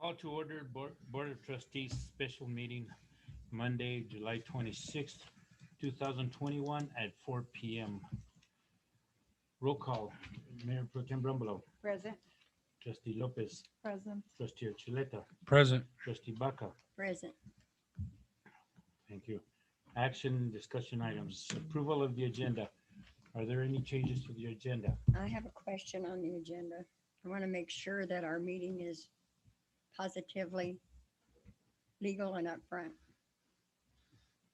Call to order Board of Trustees special meeting Monday, July 26th, 2021 at 4 p.m. Roll call. Mayor Pro Tem Brumbelow, Present. Trustee Lopez, Present. Trustee Archuleta, Present. Trustee Baca. Present. Thank you. Action discussion items. Approval of the agenda. Are there any changes to the agenda? I have a question on the agenda. I want to make sure that our meeting is positively legal and upfront.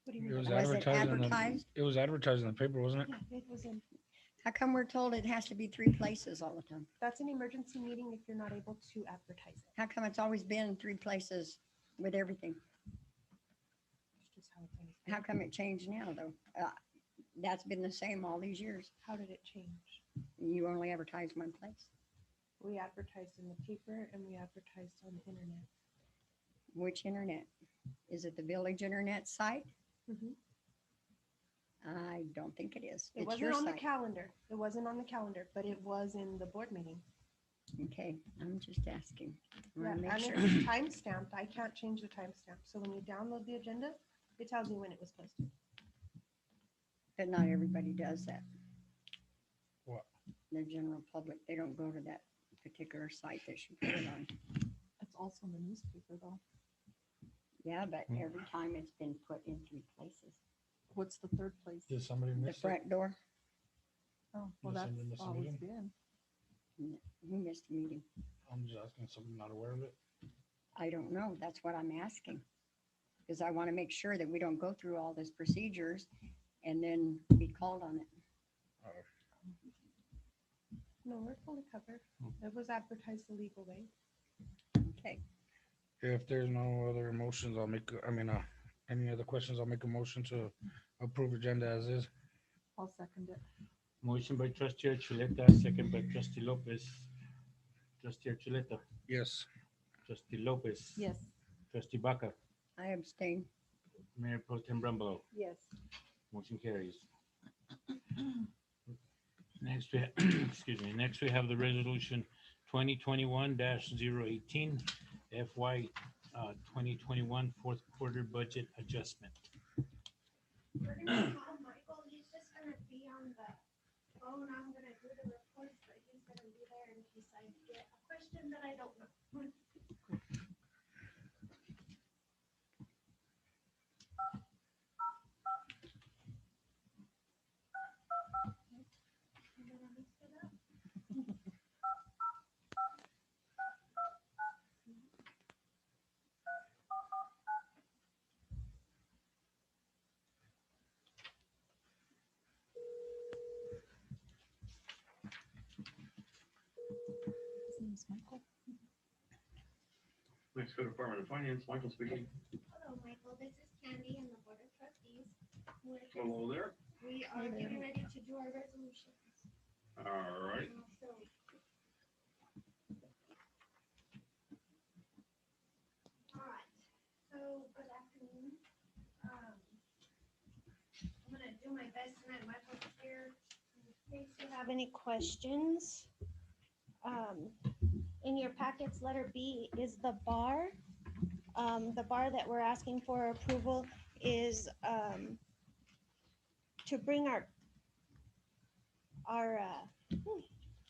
What do you It mean? was Was it advertised in the, advertised? it was advertised in the paper, wasn't it? Yeah, it was in, How come we're told it has to be 3 places all the time? that's an emergency meeting if you're not able to advertise it. How come it's always been 3 places with everything? It's just how it's always been. How come it changed now, though? That's been the same all these years. How did it change? You only advertise 1 place. We advertised in the paper and we advertised on the internet. Which internet? Is it the village internet site? Mhm. I don't think it is. It It's your wasn't on the site. calendar. It wasn't on the calendar, but it was in the board meeting. Okay, I'm just asking. I Yeah, wanna make and sure. it's timestamped. I can't change the timestamp. So when you download the agenda, it tells you when it was posted. But not everybody does that. What? The general public, they don't go to that particular site that she put it on. It's also in the newspaper though. Yeah, but Hmm. every time it's been put in 3 places. What's the third place? Did somebody The miss it? front door, Oh, well, Did that's somebody miss a always meeting? been. who missed a meeting? I'm just asking, somebody not aware of it? I don't know. That's what I'm asking. Because I want to make sure that we don't go through all these procedures and then be called on it. No, we're fully covered. It was advertised the legal way. Okay, If there's no other motions, any other questions, I'll make a motion to approve agenda as is. I'll second it. Motion by Trustee Archuleta, second by Trustee Lopez. Trustee Archuleta, Yes. Trustee Lopez. Yes. Trustee Baca, I abstain. Mayor Pro Tem Brumbelow. Yes. Motion carries. Next, excuse me, next we have the resolution 2021-018 FY 2021 fourth quarter budget adjustment. We're gonna call Michael, he's just gonna be on the phone, I'm gonna do the reports, but he's gonna be there in case I get a question that I don't know. His name's Michael. Mexico Department of Finance, Michael speaking. Hello, Michael, this is Candy and the Board of Trustees. Hello there. We are getting ready to do our resolutions. All right. So Alright, so good afternoon. I'm gonna do my best tonight, Michael's here. In case you have any questions. In your packets, letter B is the bar. The bar that we're asking for approval is to bring our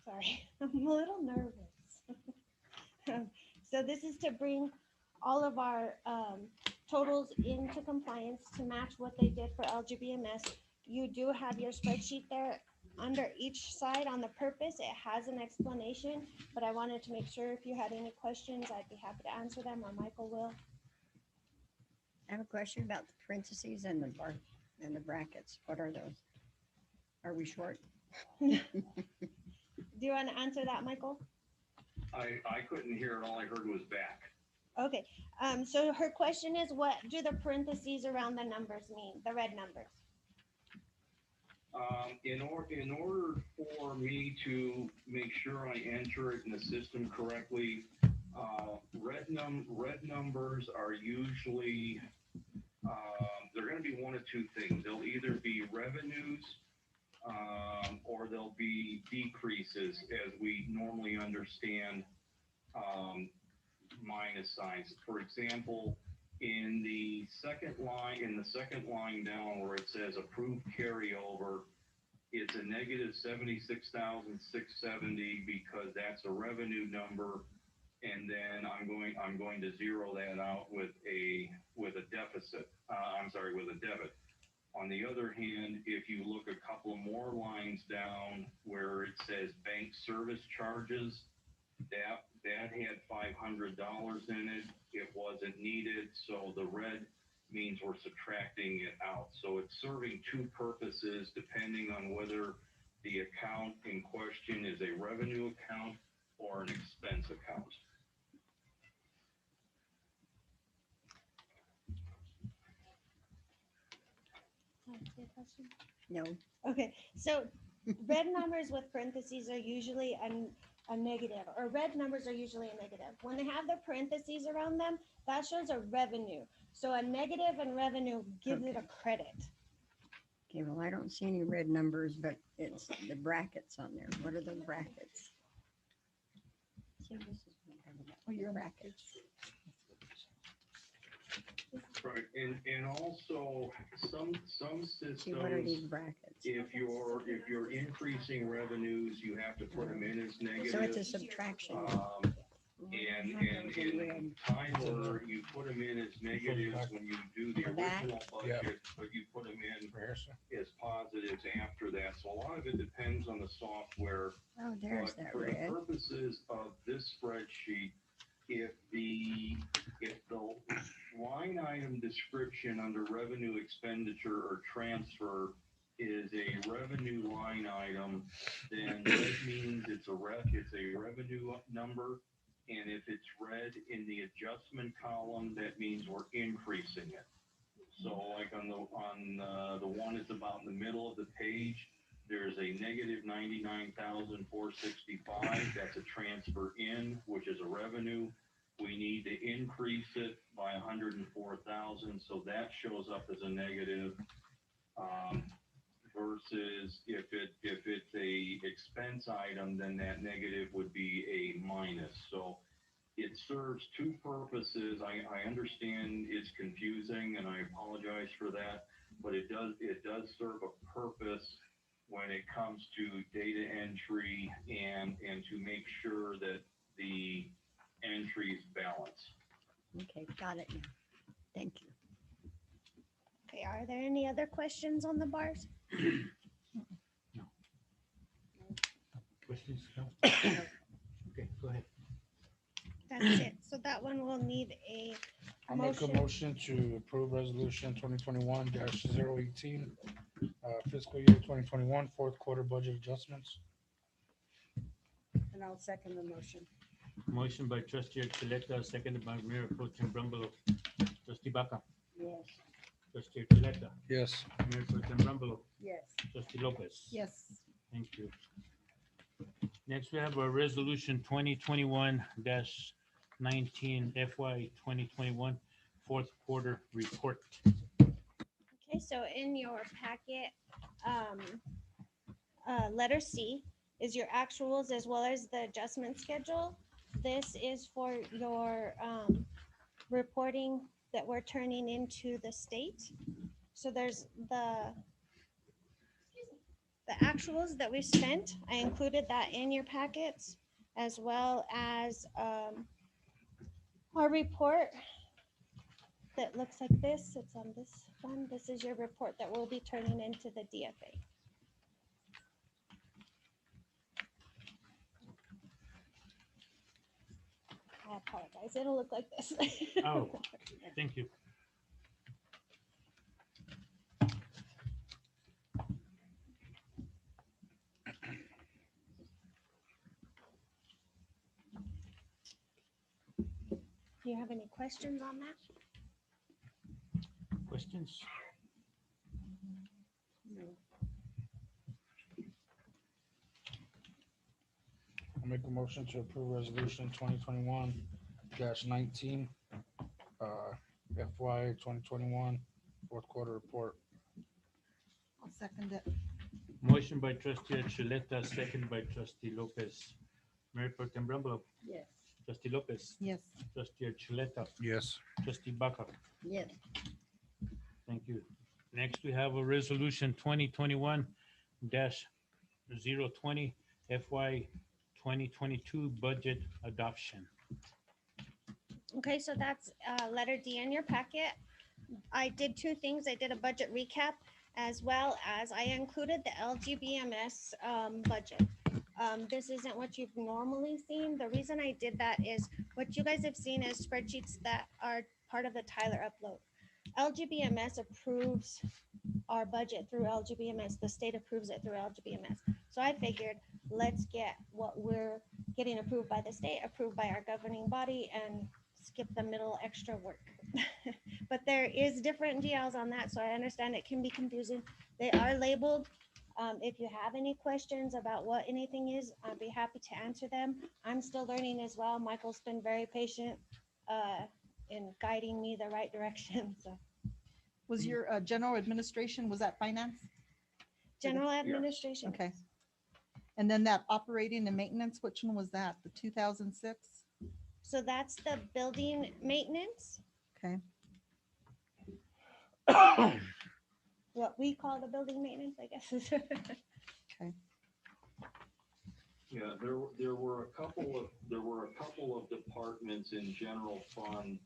sorry, I'm a little nervous. So this is to bring all of our totals into compliance to match what they did for LGBMS. You do have your spreadsheet there. Under each side on the purpose, it has an explanation, but I wanted to make sure if you had any questions, I'd be happy to answer them, or Michael will. I have a question about the parentheses and the bar and the brackets. What are those? Are we short? Do you want to answer that, Michael? I couldn't hear it. All I heard was back. Okay, so her question is, what do the parentheses around the numbers mean, the red numbers? In order for me to make sure I enter it in the system correctly, red numbers are usually, they're gonna be one of two things. They'll either be revenues, or they'll be decreases as we normally understand, minus signs. For example, in the second line down where it says approved carryover, it's a negative 76,670 because that's a revenue number. And then I'm going to zero that out with a deficit. With a debit. On the other hand, if you look a couple more lines down where it says bank service charges, that had $500 in it. It wasn't needed, so the red means we're subtracting it out. So it's serving two purposes depending on whether the account in question is a revenue account or an expense account. No, Okay, so red numbers with parentheses are usually a negative, or red numbers are usually a negative. When they have the parentheses around them, that shows a revenue. So a negative in revenue gives it a credit. okay, well, I don't see any red numbers, but it's the brackets on there. What are the brackets? See, this is what I'm talking about. Oh, you're on that Brackets. Right, and also some See, what are these systems, brackets? if you're increasing revenues, you have to put them in as So it's a negative. subtraction. And I have those in red. in Tyler, you put them in as negatives when you do the Back. original Yeah. budget, but you put them in Right here, sir. as positives after that. So a lot of it depends on the software. Oh, there's But that for the red. purposes of this spreadsheet, if the line item description under revenue expenditure or transfer is a revenue line item, then that means it's a revenue number. And if it's red in the adjustment column, that means we're increasing it. So like on the one that's about in the middle of the page, there's a negative 99,465. That's a transfer in, which is a revenue. We need to increase it by 104,000, so that shows up as a negative. Versus if it's a expense item, then that negative would be a minus. So it serves two purposes. I understand it's confusing, and I apologize for that, but it does serve a purpose when it comes to data entry and to make sure that the entries balance. Okay, got it now. Thank you. Okay, are there any other questions on the bars? Questions? No? Okay, go ahead. That's it. So that one will need a I'll make a motion. motion to approve resolution 2021-018, fiscal year 2021, fourth quarter budget adjustments. And I'll second the motion. Motion by trustee Chuleta, seconded by Mayor Pro Tem Brumble. Trustee Baca, Yes. trustee Chuleta, Yes. Mayor Pro Tem Brumble, Yes. trustee Lopez. Yes. Thank you. Next, we have a resolution 2021-19 FY 2021 fourth quarter report. Okay, so in your packet, letter C is your actuals as well as the adjustment schedule. This is for your reporting that we're turning into the state. So there's the actuals that we spent. I included that in your packets, as well as our report that looks like this. It's on this one. This is your report that we'll be turning into the DFA. I apologize. It'll look like this. Oh, thank you. Do you have any questions on that? Questions? No. I'll make a motion to approve resolution 2021-19, FY 2021, fourth quarter report. I'll second it. Motion by trustee Chuleta, seconded by trustee Lopez. Mayor Pro Tem Brumble, Yes. Trustee Lopez, Yes. trustee Archuleta, Yes. trustee Baca. Yes, Thank you. Next, we have a resolution 2021-020 FY 2022 budget adoption. Okay, so that's letter D in your packet. I did two things. I did a budget recap as well as I included the LGBMS budget. This isn't what you've normally seen. The reason I did that is what you guys have seen is spreadsheets that are part of the Tyler upload. LGBMS approves our budget through LGBMS. The state approves it through LGBMS. So I figured let's get what we're getting approved by the state, approved by our governing body, and skip the middle extra work. But there is different GLs on that, so I understand it can be confusing. They are labeled. If you have any questions about what anything is, I'd be happy to answer them. I'm still learning as well. Michael's been very patient in guiding me the right direction. So Was your general administration, was that finance? general administration. Okay. And then that operating and maintenance, which one was that? The 2006? So that's the building maintenance, Okay. what we call the building maintenance, I guess. Okay. Yeah, there were a couple of departments in general fund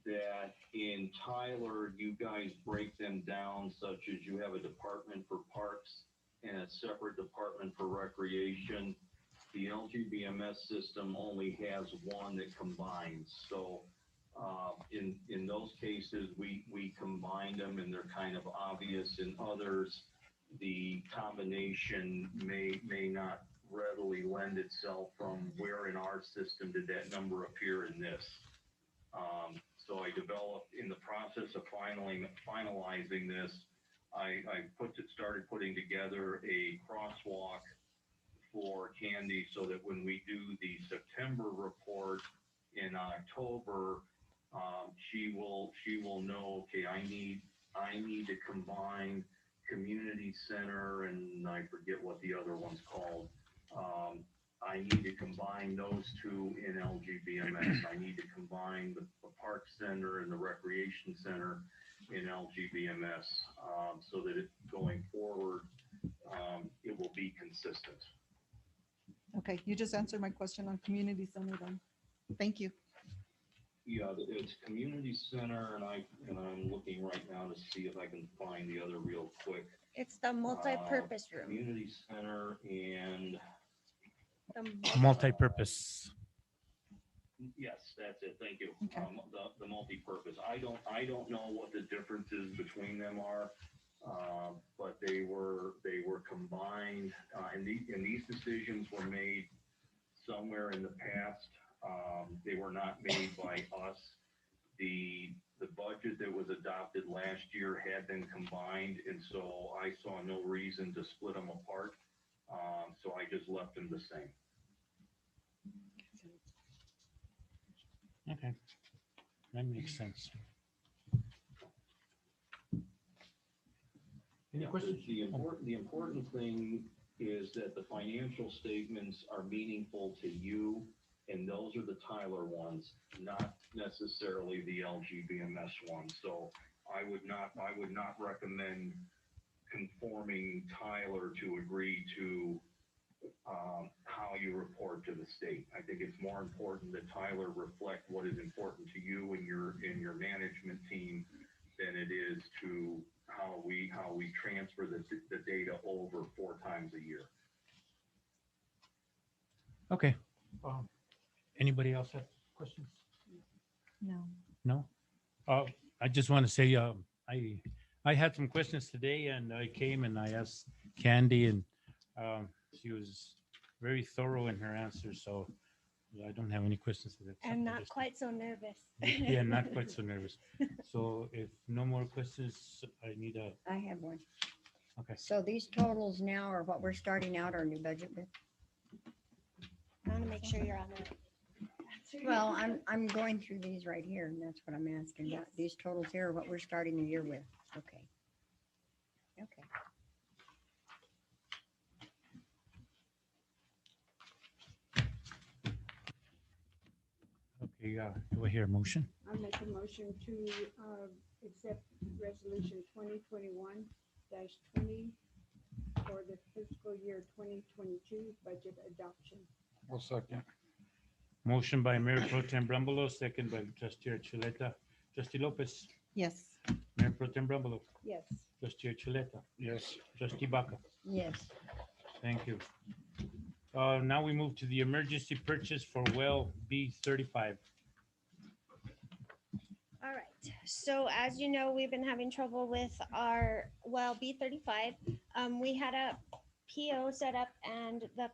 that in Tyler, you guys break them down such as you have a department for parks and a separate department for recreation. The LGBMS system only has one that combines. So in those cases, we combine them and they're kind of obvious. In others, the combination may not readily lend itself from where in our system did that number appear in this. So I developed in the process of finalizing this, I started putting together a crosswalk for Candy so that when we do the September report in October, she will know, okay, I need to combine community center and I forget what the other one's called. I need to combine those two in LGBMS. I need to combine the park center and the recreation center in LGBMS so that it going forward, it will be consistent. Okay, you just answered my question on community center then. Thank you. Yeah, it's community center, and I'm looking right now to see if I can find the other real quick. It's the multi-purpose room. Community center and The Multi-purpose. yes, that's it. Thank you. Okay. The multi-purpose. I don't know what the differences between them are, but they were combined, and these decisions were made somewhere in the past. They were not made by us. The budget that was adopted last year had been combined, and so I saw no reason to split them apart. So I just left them the same. Okay, that makes sense. Any Yeah, questions? The important thing is that the financial statements are meaningful to you, and those are the Tyler ones, not necessarily the LGBMS ones. So I would not recommend conforming Tyler to agree to how you report to the state. I think it's more important that Tyler reflect what is important to you and your management team than it is to how we transfer the data over 4 times a year. Okay. Anybody else have questions? No. No? I just want to say, I had some questions today and I came and I asked Candy and she was very thorough in her answers, so I don't have any questions for that. And not quite so nervous. Yeah, not quite so nervous. So if no more questions, I need a, I have one. okay. So these totals now are what we're starting out our new budget with? I want to make sure you're on the. Well, I'm going through these right here, and that's what I'm asking about. Yes. These totals here are what we're starting the year with. Okay. Okay. do I hear a motion? I make a motion to accept resolution 2021-20 for the fiscal year 2022 budget adoption. I'll second. Motion by Mayor Pro Tem Brumbelow, second by Trustee Chuleta. Trustee Lopez, Yes. Mayor Pro Tem Brumbelow, Yes. Trustee Chuleta, Yes. Trustee Baca. Yes, Thank you. Now we move to the emergency purchase for well B35. All right, so as you know, we've been having trouble with our well B35. We had a PO set up and the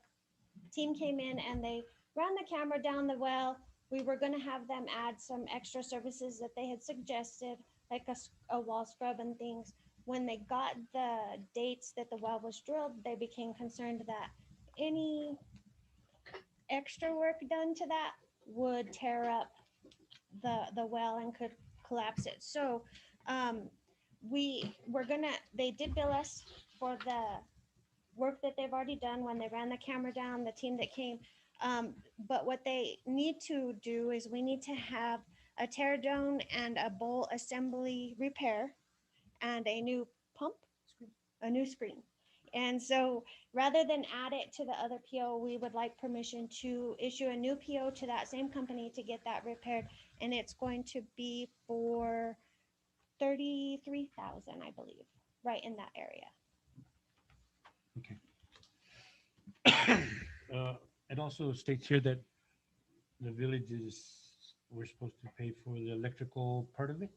team came in and they ran the camera down the well. We were gonna have them add some extra services that they had suggested, like a wall scrub and things. When they got the dates that the well was drilled, they became concerned that any extra work done to that would tear up the well and could collapse it. So they did bill us for the work that they've already done when they ran the camera down, the team that came. But what they need to do is we need to have a tear down and a bowl assembly repair and a new pump, a new screen. And so rather than add it to the other PO, we would like permission to issue a new PO to that same company to get that repaired. And it's going to be for 33,000, I believe, right in that area. It also states here that the village we're supposed to pay for the electrical part of it.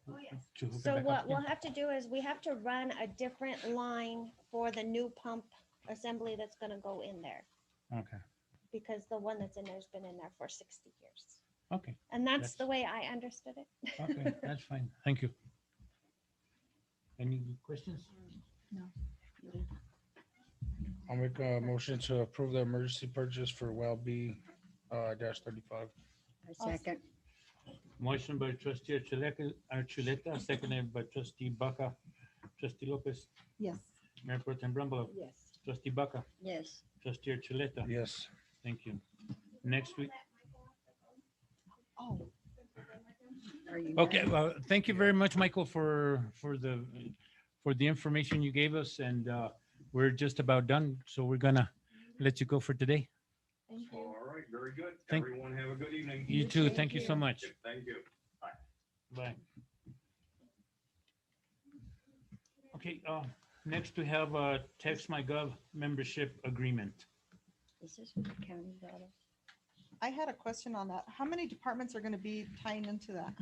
Oh, yes. To hook it So back what up we'll again? have to do is we have to run a different line for the new pump assembly that's gonna go in there. Okay, Because the one that's in there's been in there for 60 years. okay, And that's the That's- way I understood it. okay, that's fine. Thank you. Any questions? I'll make a motion to approve the emergency purchase for well B -35. a second. Motion by Trustee Chuleta, seconded by Trustee Baca. Trustee Lopez, Yes. Mayor Pro Tem Brumbelow, Yes. Trustee Baca, Yes, Trustee Chuleta. Yes. Thank you. Next week. Oh, are you? Okay, done? well, thank you very much, Michael, for the information you gave us, and we're just about done, so we're gonna let you go for today. Thank you. All right, very good. Thank- Everyone have a good evening. You too, Thank thank you so you. much. Thank you. Bye. Okay, next we have a Text My Gov membership agreement. Is this what the county got us? I had a question on that. How many departments are going to be tying into that?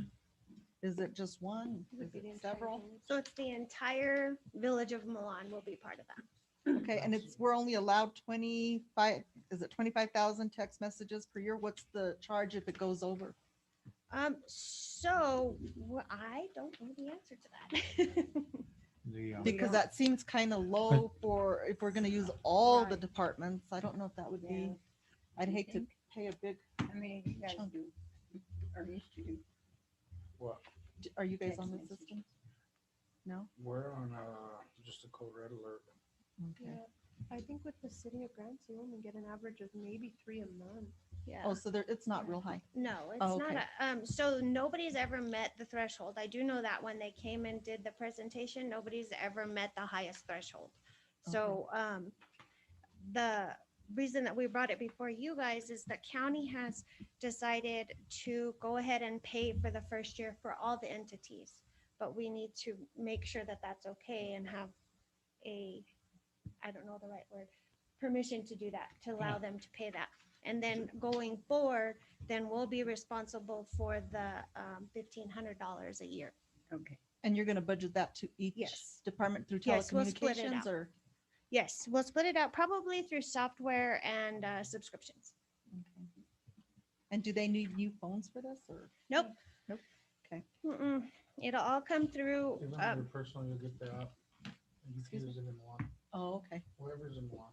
Is it just one? Is it several? So it's the entire village of Milan will be part of that. Okay, and we're only allowed 25, is it 25,000 text messages per year? What's the charge if it goes over? I don't know the answer to that. The, Because don't- that seems kind of low for, if we're going to use all the Right. departments. I don't know if that would be, Yeah. I'd You hate to think? pay a big, How many do you guys Chunk. do? Or used to do? What? are you guys Text on the messages. system? No? We're on just a code red alert. Okay. Yeah, I think with the city of Grants, you only get an average of maybe 3 a month. Yeah. Oh, so there, it's not real high. No, it's Oh, not. okay. So nobody's ever met the threshold. I do know that when they came and did the presentation, nobody's ever met the highest threshold. So, the reason that we brought it before you guys is the county has decided to go ahead and pay for the first year for all the entities. But we need to make sure that that's okay and have I don't know the right word, permission to do that, to allow them to pay that. And then going forward, then we'll be responsible for the $1,500 a year. Okay, And you're going to budget that to each Yes. department through Yes, we'll split it telecommunications out. or? Yes, we'll split it out probably through software and subscriptions. Okay. And do they need new phones for this or? Nope. Nope. Okay. Mm-mm. It'll all come through. personally, you'll get the app. You Excuse use it in Milan. Oh, okay. Whoever's in Milan.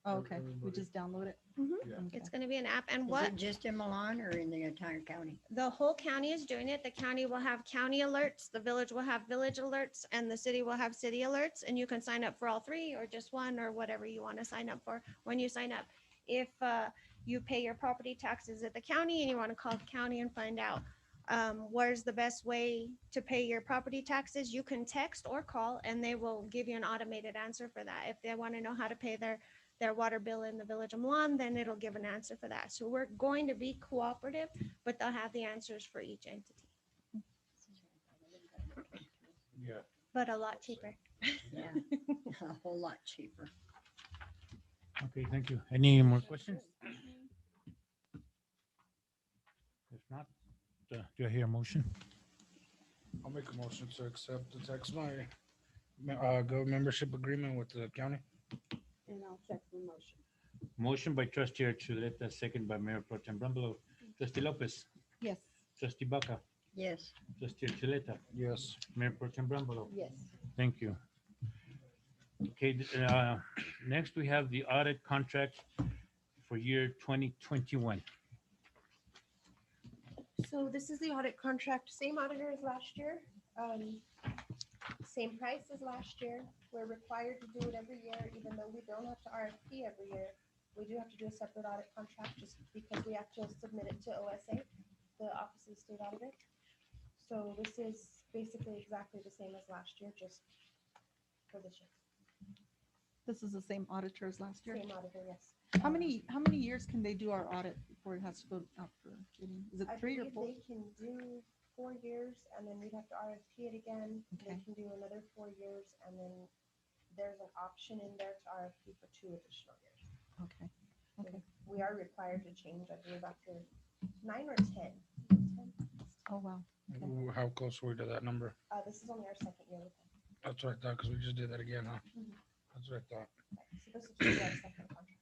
Oh, okay. We Everybody. just download it. Mhm. Yeah. Okay. It's going to be an app. And is what it just in Milan or in the entire county? the whole county is doing it. The county will have county alerts, the village will have village alerts, and the city will have city alerts. And you can sign up for all three or just one or whatever you want to sign up for. When you sign up, if you pay your property taxes at the county and you want to call the county and find out where's the best way to pay your property taxes, you can text or call and they will give you an automated answer for that. If they want to know how to pay their water bill in the village of Milan, then it'll give an answer for that. So we're going to be cooperative, but they'll have the answers for each entity, Yeah. but a lot cheaper. Yeah, a whole lot cheaper. Okay, thank you. Any more questions? If not, do I hear a motion? I'll make a motion to accept the text go membership agreement with the county. And I'll second the motion. Motion by trustee Archuleta, second by Mayor Pro Tem Brumbelow. Trustee Lopez, Yes. trustee Baca, Yes, trustee Archuleta, Yes. Mayor Pro Tem Brumbelow. Yes. Thank you. Okay, next we have the audit contract for year 2021. So this is the audit contract, same auditor as last year, same price as last year. We're required to do it every year, even though we don't have to RFP every year. We do have to do a separate audit contract just because we have to submit it to OSA, the Office of the State Auditor. So this is basically exactly the same as last year, just for this year. This is the same auditor as last year. Same auditor, yes. How many years can they do our audit before it has to go out for bidding? Is it I 3 or believe 4? they can do 4 years and then we'd have to RFP it again. They Okay. can do another 4 years and then there's an option in there to RFP for 2 additional years. Okay. Okay. We are required to change, I believe, after 9 or 10. 10? Oh, wow. Okay. Ooh, how close were we to that number? This is only our second year with them. That's what I thought, because we just did that again, huh? Mhm. That's what I thought. So this is just our second contract.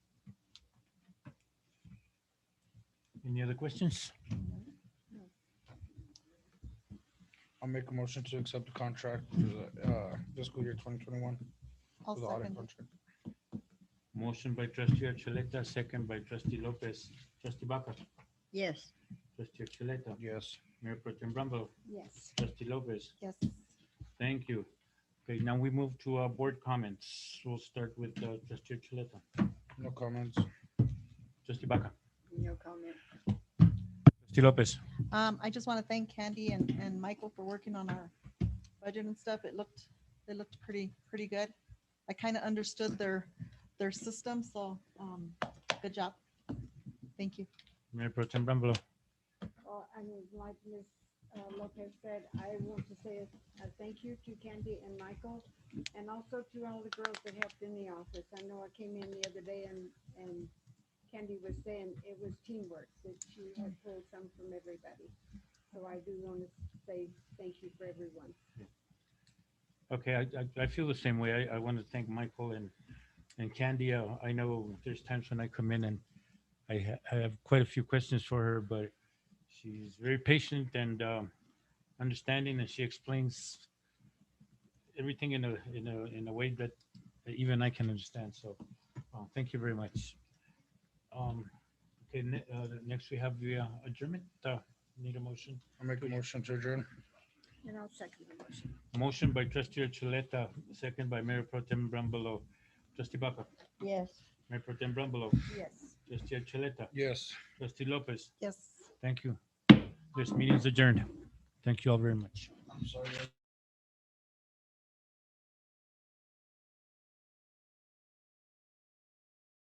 Any other questions? I'll make a motion to accept the contract for the fiscal year 2021. I'll for the audit second it. contract. Motion by trustee Archuleta, second by trustee Lopez. Trustee Baca, yes. trustee Archuleta, Yes. Mayor Pro Tem Brumbelow, Yes. trustee Lopez. Yes. Thank you. Okay, now we move to board comments. We'll start with trustee Archuleta. No comments. Trustee Baca, No comment. trustee Lopez. I just want to thank Candy and Michael for working on our budget and stuff. It looked pretty good. I kind of understood their system, so good job. Thank you. Mayor Pro Tem Brumbelow. Well, and like Ms. Lopez said, I want to say a thank you to Candy and Michael, and also to all the girls that helped in the office. I know I came in the other day and Candy was saying it was teamwork, that she had pulled some from everybody. So I do want to say thank you for everyone. Okay, I feel the same way. I want to thank Michael and Candy. I know there's times when I come in and I have quite a few questions for her, but she's very patient and understanding, and she explains everything in a way that even I can understand. So, thank you very much. Okay, next we have the adjournment. Need a motion? I'll make a motion to adjourn. And I'll second the motion. Motion by trustee Archuleta, second by Mayor Pro Tem Brumbelow. Trustee Baca, Yes. Mayor Pro Tem Brumbelow, Yes. trustee Archuleta, Yes. trustee Lopez. Yes. Thank you. This meeting is adjourned. Thank you all very much. I'm sorry.